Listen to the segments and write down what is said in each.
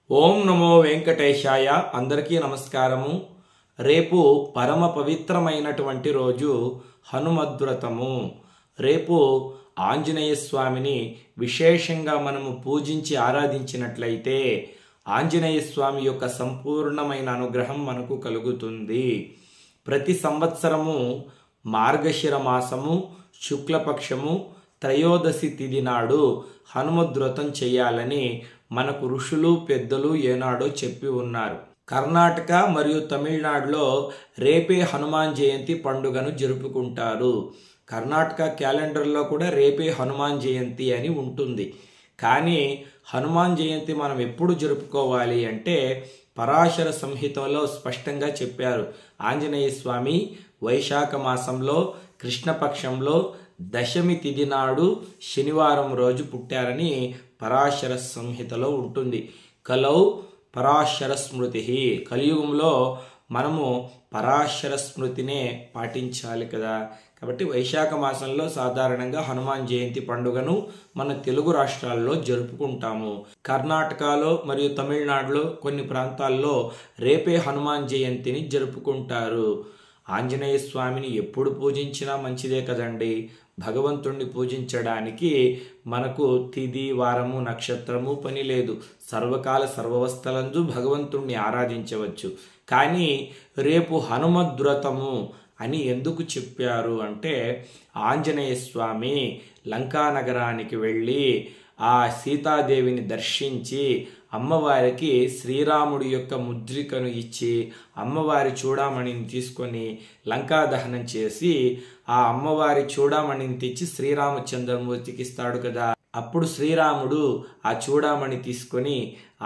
ఓం నమో వెంకటేశాయ. అందరికీ నమస్కారము. రేపు పరమ పవిత్రమైనటువంటి రోజు హనుమద్వ్రతము. రేపు ఆంజనేయ స్వామిని విశేషంగా మనము పూజించి ఆరాధించినట్లయితే ఆంజనేయ స్వామి యొక్క సంపూర్ణమైన అనుగ్రహం మనకు కలుగుతుంది. ప్రతి సంవత్సరము మార్గశిర మాసము శుక్లపక్షము త్రయోదశి తిథి నాడు హనుమద్వ్రతం చేయాలని మనకు ఋషులు పెద్దలు ఏనాడో చెప్పి ఉన్నారు. కర్ణాటక మరియు తమిళనాడులో రేపే హనుమాన్ జయంతి పండుగను జరుపుకుంటారు. కర్ణాటక క్యాలెండర్లో కూడా రేపే హనుమాన్ జయంతి అని ఉంటుంది. కానీ హనుమాన్ జయంతి మనం ఎప్పుడు జరుపుకోవాలి అంటే పరాశర సంహితలో స్పష్టంగా చెప్పారు. ఆంజనేయ స్వామి వైశాఖ మాసంలో కృష్ణపక్షంలో దశమి తిథి నాడు శనివారం రోజు పుట్టారని పరాశర సంహితలో ఉంటుంది. కలౌ పరాశర స్మృతి. కలియుగంలో మనము పరాశర స్మృతినే పాటించాలి కదా. కాబట్టి వైశాఖ మాసంలో సాధారణంగా హనుమాన్ జయంతి పండుగను మన తెలుగు రాష్ట్రాల్లో జరుపుకుంటాము. కర్ణాటకలో మరియు తమిళనాడులో కొన్ని ప్రాంతాల్లో రేపే హనుమాన్ జయంతిని జరుపుకుంటారు. ఆంజనేయ స్వామిని ఎప్పుడు పూజించినా మంచిదే కదండి. భగవంతుణ్ణి పూజించడానికి మనకు తిథి వారము నక్షత్రము పని లేదు. సర్వకాల సర్వవస్థలందు భగవంతుణ్ణి ఆరాధించవచ్చు. కానీ రేపు హనుమద్వ్రతము అని ఎందుకు చెప్పారు అంటే ఆంజనేయ స్వామి లంకా నగరానికి వెళ్ళి ఆ సీతాదేవిని దర్శించి అమ్మవారికి శ్రీరాముడి యొక్క ముద్రికను ఇచ్చి అమ్మవారి చూడామణిని తీసుకొని లంకా దహనం చేసి ఆ అమ్మవారి చూడామణిని తెచ్చి శ్రీరామచంద్రమూర్తికి ఇస్తాడు కదా. అప్పుడు శ్రీరాముడు ఆ చూడామణి తీసుకొని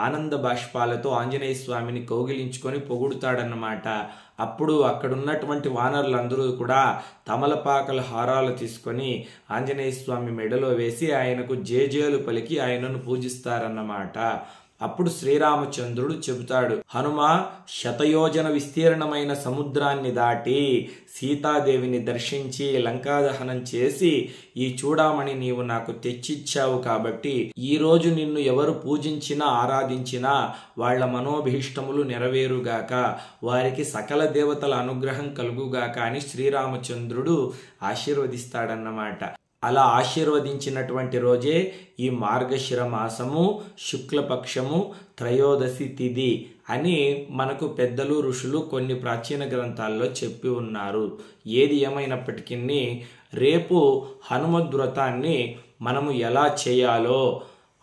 ఆనంద బాష్పాలతో ఆంజనేయ స్వామిని కౌగిలించుకొని పొగుడుతాడన్నమాట. అప్పుడు అక్కడున్నటువంటి వానరులందరూ కూడా తమలపాకల హారాలు తీసుకొని ఆంజనేయ స్వామి మెడలో వేసి ఆయనకు జేజేలు పలికి ఆయనను పూజిస్తారన్నమాట. అప్పుడు శ్రీరామచంద్రుడు చెబుతాడు, హనుమ శతయోజన విస్తీర్ణమైన సముద్రాన్ని దాటి సీతాదేవిని దర్శించి లంకాదహనం చేసి ఈ చూడామణి నీవు నాకు తెచ్చిచ్చావు కాబట్టి ఈ రోజు నిన్ను ఎవరు పూజించినా ఆరాధించినా వాళ్ల మనోభీష్టములు నెరవేరుగాక, వారికి సకల దేవతల అనుగ్రహం కలుగుగాక అని శ్రీరామచంద్రుడు ఆశీర్వదిస్తాడన్నమాట. అలా ఆశీర్వదించినటువంటి రోజే ఈ మార్గశిర మాసము శుక్లపక్షము త్రయోదశి తిథి అని మనకు పెద్దలు ఋషులు కొన్ని ప్రాచీన గ్రంథాల్లో చెప్పి ఉన్నారు. ఏది ఏమైనప్పటికీ రేపు హనుమద్వ్రతాన్ని మనము ఎలా చేయాలో,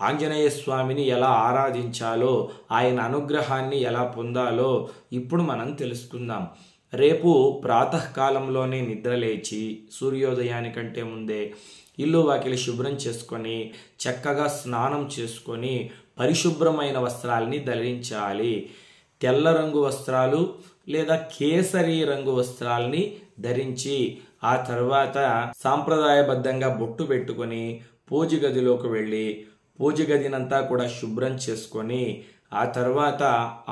ఆంజనేయ స్వామిని ఎలా ఆరాధించాలో, ఆయన అనుగ్రహాన్ని ఎలా పొందాలో ఇప్పుడు మనం తెలుసుకుందాం. రేపు ప్రాతకాలంలోనే నిద్రలేచి సూర్యోదయానికంటే ముందే ఇల్లు వాకిలి శుభ్రం చేసుకొని చక్కగా స్నానం చేసుకొని పరిశుభ్రమైన వస్త్రాలని ధరించాలి. తెల్ల రంగు వస్త్రాలు లేదా కేసరి రంగు వస్త్రాలని ధరించి ఆ తర్వాత సాంప్రదాయబద్ధంగా బొట్టు పెట్టుకొని పూజ గదిలోకి వెళ్ళి పూజ గదినంతా కూడా శుభ్రం చేసుకొని ఆ తర్వాత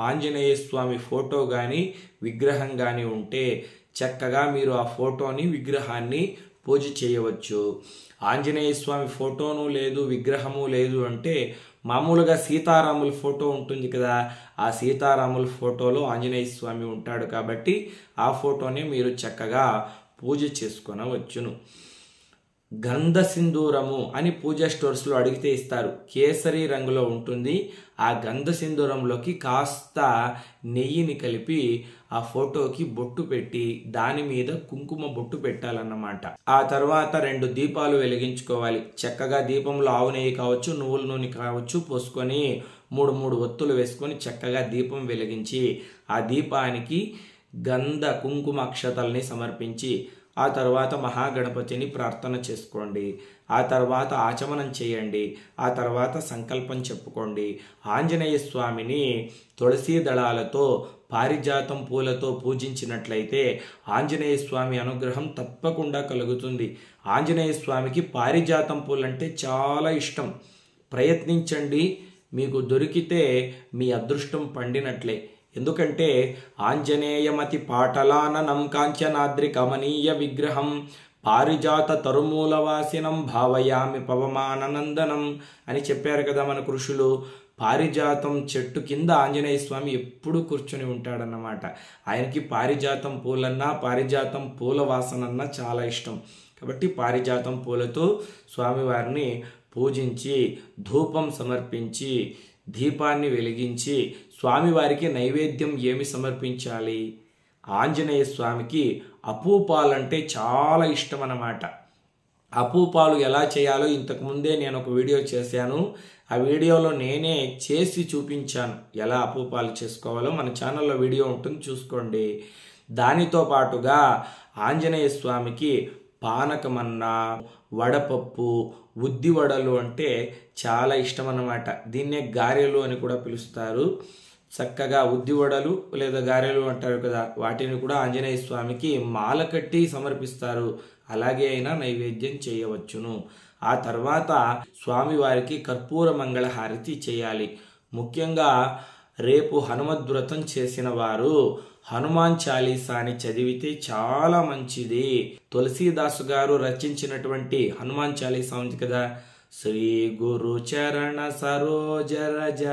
ఆంజనేయ స్వామి ఫోటో కానీ విగ్రహం కానీ ఉంటే చక్కగా మీరు ఆ ఫోటోని విగ్రహాన్ని పూజ చేయవచ్చు. ఆంజనేయ స్వామి ఫోటోను లేదు విగ్రహము లేదు అంటే మామూలుగా సీతారాముల ఫోటో ఉంటుంది కదా, ఆ సీతారాముల ఫోటోలో ఆంజనేయ స్వామి ఉంటాడు కాబట్టి ఆ ఫోటోని మీరు చక్కగా పూజ చేసుకొనవచ్చును. గంధ సింధూరము అని పూజా స్టోర్స్లో అడిగితే ఇస్తారు. కేసరి రంగులో ఉంటుంది. ఆ గంధ సింధూరంలోకి కాస్త నెయ్యిని కలిపి ఆ ఫోటోకి బొట్టు పెట్టి దాని మీద కుంకుమ బొట్టు పెట్టాలన్నమాట. ఆ తర్వాత 2 దీపాలు వెలిగించుకోవాలి. చక్కగా దీపంలో ఆవు నెయ్యి కావచ్చు నువ్వుల నూనె కావచ్చు పోసుకొని 3 ఒత్తులు వేసుకొని చక్కగా దీపం వెలిగించి ఆ దీపానికి గంధ కుంకుమ అక్షతల్ని సమర్పించి ఆ తర్వాత మహాగణపతిని ప్రార్థన చేసుకోండి. ఆ తర్వాత ఆచమనం చేయండి. ఆ తర్వాత సంకల్పం చెప్పుకోండి. ఆంజనేయ స్వామిని తులసి దళాలతో పారిజాతం పూలతో పూజించినట్లయితే ఆంజనేయ స్వామి అనుగ్రహం తప్పకుండా కలుగుతుంది. ఆంజనేయ స్వామికి పారిజాతం పూలంటే చాలా ఇష్టం. ప్రయత్నించండి, మీకు దొరికితే మీ అదృష్టం పండినట్లే. ఎందుకంటే ఆంజనేయమతి పాటలాననం కాంచనాద్రి కమనీయ విగ్రహం పారిజాత తరుమూలవాసినం భావయామి పవమానందనం అని చెప్పారు కదా మన ఋషులు. పారిజాతం చెట్టు కింద ఆంజనేయ స్వామి ఎప్పుడు కూర్చొని ఉంటాడన్నమాట. ఆయనకి పారిజాతం పూలన్నా పారిజాతం పూల వాసనన్నా చాలా ఇష్టం. కాబట్టి పారిజాతం పూలతో స్వామివారిని పూజించి ధూపం సమర్పించి దీపాన్ని వెలిగించి స్వామివారికి నైవేద్యం ఏమి సమర్పించాలి? ఆంజనేయ స్వామికి అపూపాలంటే చాలా ఇష్టం అన్నమాట. అపూపాలు ఎలా చేయాలో ఇంతకుముందే నేను ఒక వీడియో చేశాను. ఆ వీడియోలో నేనే చేసి చూపించాను ఎలా అపూపాలు చేసుకోవాలో. మన ఛానల్లో వీడియో ఉంటుంది, చూసుకోండి. దానితో పాటుగా ఆంజనేయ స్వామికి పానకమన్నా, వడపప్పు, ఉద్ది వడలు అంటే చాలా ఇష్టం అన్నమాట. దీన్నే గారెలు అని కూడా పిలుస్తారు. చక్కగా ఉద్ది వడలు లేదా గారెలు అంటారు కదా, వాటిని కూడా ఆంజనేయ స్వామికి మాల కట్టి సమర్పిస్తారు. అలాగే అయినా నైవేద్యం చేయవచ్చును. ఆ తర్వాత స్వామివారికి కర్పూర మంగళ హారతి చేయాలి. ముఖ్యంగా రేపు హనుమద్వ్రతం చేసిన వారు హనుమాన్ చాలీసాని చదివితే చాలా మంచిది. తులసీదాసు గారు రచించినటువంటి హనుమాన్ చాలీసా ఉంది కదా, శ్రీ గురు చరణ సరోజ రజ,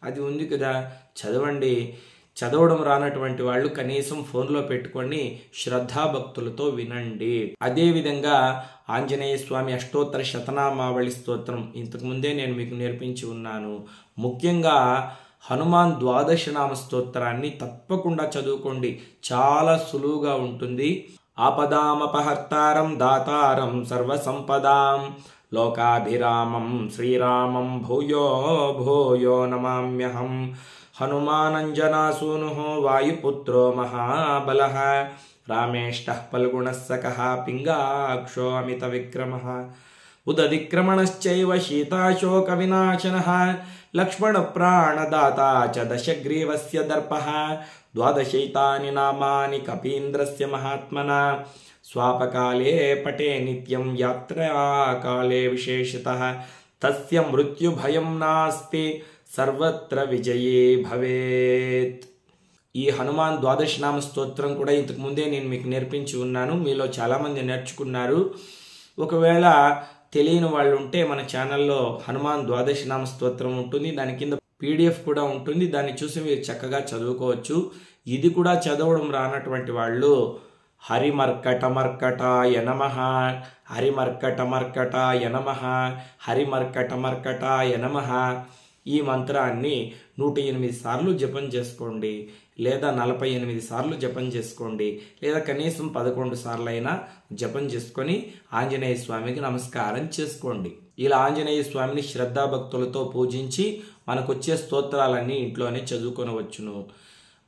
అది ఉంది కదా, చదవండి. చదవడం రానటువంటి వాళ్ళు కనీసం ఫోన్లో పెట్టుకొని శ్రద్ధాభక్తులతో వినండి. అదేవిధంగా ఆంజనేయ స్వామి అష్టోత్తర శతనామావళి స్తోత్రం ఇంతకుముందే నేను మీకు నేర్పించి ఉన్నాను. ముఖ్యంగా హనుమాన్ ద్వాదశనామ స్తోత్రాన్ని తప్పకుండా చదువుకోండి, చాలా సులువుగా ఉంటుంది. ఆపదామపహర్తారం దాతారం సర్వసంపదాం లోకాభిరామం శ్రీరామం భూయో భూయో నమామ్యహం. హనుమానంజనాసూను వాయుపుత్రో మహాబలః రామేష్టః ఫల్గుణః సఖః పింగాక్షో అమిత విక్రమః ఉదధిక్రమణశ్చైవ సీతాశోక వినాశనః లక్ష్మణ ప్రాణదాతా చ దశగ్రీవస్య దర్పః ద్వాదశైతాని నామాని కపీంద్రస్య మహాత్మనా స్వాపకాలే పటే నిత్యం యాత్రాకాలే విశేషతః తస్య మృత్యుభయం నాస్తి సర్వత్ర విజయే భవేత్. ఈ హనుమాన్ ద్వాదశనామ స్తోత్రం కూడా ఇంతకు ముందే నేను మీకు నేర్పించి ఉన్నాను. మీలో చాలామంది నేర్చుకున్నారు. ఒకవేళ తెలియని వాళ్ళు ఉంటే మన ఛానల్లో హనుమాన్ ద్వాదశనామ స్తోత్రం ఉంటుంది, దాని కింద PDF కూడా ఉంటుంది. దాన్ని చూసి మీరు చక్కగా చదువుకోవచ్చు. ఇది కూడా చదవడం రానటువంటి వాళ్ళు హరిమర్కటమర్కటాయ నమః, హరిమర్కటమర్కటాయ నమః, హరిమర్కటమర్కటాయ నమః ఈ మంత్రాన్ని 108 సార్లు జపం చేసుకోండి, లేదా 48 సార్లు జపం చేసుకోండి, లేదా కనీసం 11 సార్లు అయినా జపం చేసుకొని ఆంజనేయ స్వామికి నమస్కారం చేసుకోండి. ఇలా ఆంజనేయ స్వామిని శ్రద్ధాభక్తులతో పూజించి మనకొచ్చే స్తోత్రాలన్నీ ఇంట్లోనే చదువుకొనవచ్చును.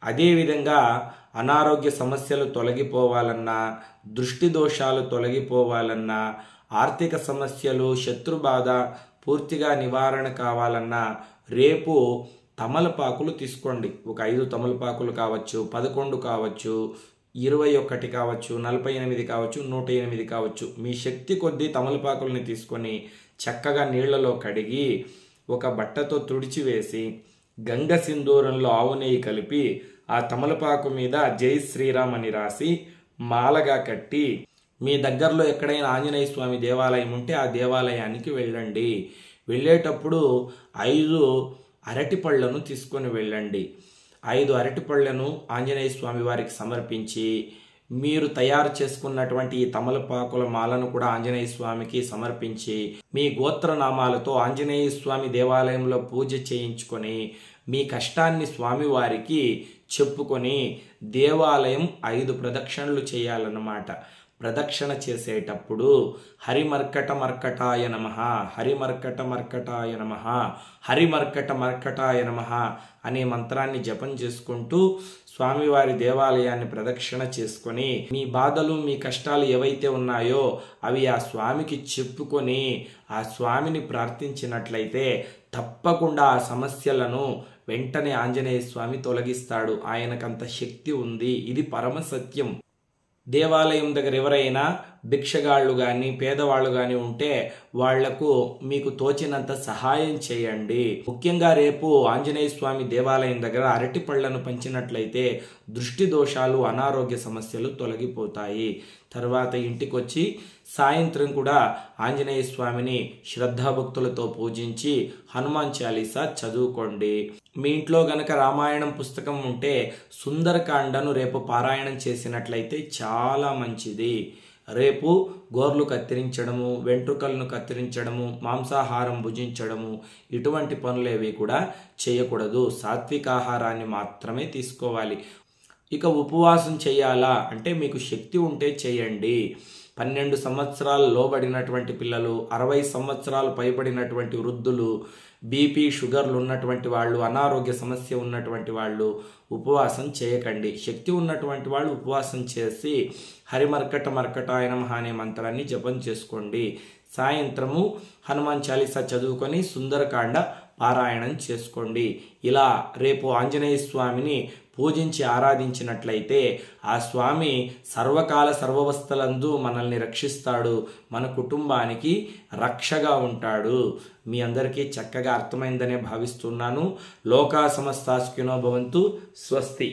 అదేవిధంగా అనారోగ్య సమస్యలు తొలగిపోవాలన్నా, దృష్టి దోషాలు తొలగిపోవాలన్నా, ఆర్థిక సమస్యలు, శత్రుబాధ పూర్తిగా నివారణ కావాలన్నా రేపు తమలపాకులు తీసుకోండి. ఒక 5 తమలపాకులు కావచ్చు, 11 కావచ్చు, 21 కావచ్చు, 48 కావచ్చు, 108 కావచ్చు. మీ శక్తి కొద్దీ తమలపాకుల్ని తీసుకొని చక్కగా నీళ్లలో కడిగి ఒక బట్టతో తుడిచివేసి గంగ సింధూరంలో ఆవు నెయ్యి కలిపి ఆ తమలపాకు మీద జై శ్రీరామ్ అని రాసి మాలగా కట్టి మీ దగ్గరలో ఎక్కడైనా ఆంజనేయ స్వామి దేవాలయం ఉంటే ఆ దేవాలయానికి వెళ్ళండి. వెళ్ళేటప్పుడు 5 అరటిపళ్లను తీసుకొని వెళ్ళండి. 5 అరటిపళ్లను ఆంజనేయ స్వామి వారికి సమర్పించి మీరు తయారు చేసుకున్నటువంటి ఈ తమలపాకుల మాలను కూడా ఆంజనేయ స్వామికి సమర్పించి మీ గోత్రనామాలతో ఆంజనేయ స్వామి దేవాలయంలో పూజ చేయించుకొని మీ కష్టాన్ని స్వామివారికి చెప్పుకొని దేవాలయం 5 ప్రదక్షిణలు చేయాలన్నమాట. ప్రదక్షిణ చేసేటప్పుడు హరిమర్కట మర్కటాయ నమః, హరిమర్కట మర్కటాయ నమః, హరిమర్కట మర్కటాయ నమః అనే మంత్రాన్ని జపం చేసుకుంటూ స్వామివారి దేవాలయాన్ని ప్రదక్షిణ చేసుకొని మీ బాధలు మీ కష్టాలు ఏవైతే ఉన్నాయో అవి ఆ స్వామికి చెప్పుకొని ఆ స్వామిని ప్రార్థించినట్లయితే తప్పకుండా ఆ సమస్యలను వెంటనే ఆంజనేయ స్వామి తొలగిస్తాడు. ఆయనకంత శక్తి ఉంది. ఇది పరమ సత్యం. దేవాలయం దగ్గర ఎవరైనా భిక్షగాళ్ళు కానీ పేదవాళ్ళు కానీ ఉంటే వాళ్లకు మీకు తోచినంత సహాయం చేయండి. ముఖ్యంగా రేపు ఆంజనేయ స్వామి దేవాలయం దగ్గర అరటి పళ్లను పంచినట్లయితే దృష్టి దోషాలు, అనారోగ్య సమస్యలు తొలగిపోతాయి. తర్వాత ఇంటికి వచ్చి సాయంత్రం కూడా ఆంజనేయ స్వామిని శ్రద్ధాభక్తులతో పూజించి హనుమాన్ చాలీసా చదువుకోండి. మీ ఇంట్లో గనక రామాయణం పుస్తకం ఉంటే సుందరకాండను రేపు పారాయణం చేసినట్లయితే చాలా మంచిది. రేపు గోర్లు కత్తిరించడము, వెంట్రుకలను కత్తిరించడము, మాంసాహారం భుజించడము ఇటువంటి పనులేవి కూడా చేయకూడదు. సాత్వికాహారాన్ని మాత్రమే తీసుకోవాలి. ఇక ఉపవాసం చేయాలా అంటే మీకు శక్తి ఉంటే చేయండి. 12 సంవత్సరాలు లోబడినటువంటి పిల్లలు, 60 సంవత్సరాలు పైబడినటువంటి వృద్ధులు, బీపీ షుగర్లు ఉన్నటువంటి వాళ్ళు, అనారోగ్య సమస్య ఉన్నటువంటి వాళ్ళు ఉపవాసం చేయకండి. శక్తి ఉన్నటువంటి వాళ్ళు ఉపవాసం చేసి హరిమర్కట మర్కటాయ నమః అనే మంత్రాన్ని జపం చేసుకోండి. సాయంత్రము హనుమాన్ చాలీసా చదువుకొని సుందరకాండ పారాయణం చేసుకోండి. ఇలా రేపు ఆంజనేయ స్వామిని పూజించి ఆరాధించినట్లయితే ఆ స్వామి సర్వకాల సర్వవస్థలందు మనల్ని రక్షిస్తాడు, మన కుటుంబానికి రక్షగా ఉంటాడు. మీ అందరికీ చక్కగా అర్థమైందనే భావిస్తున్నాను. లోకా సమస్తా సుఖినో భవంతు. స్వస్తి.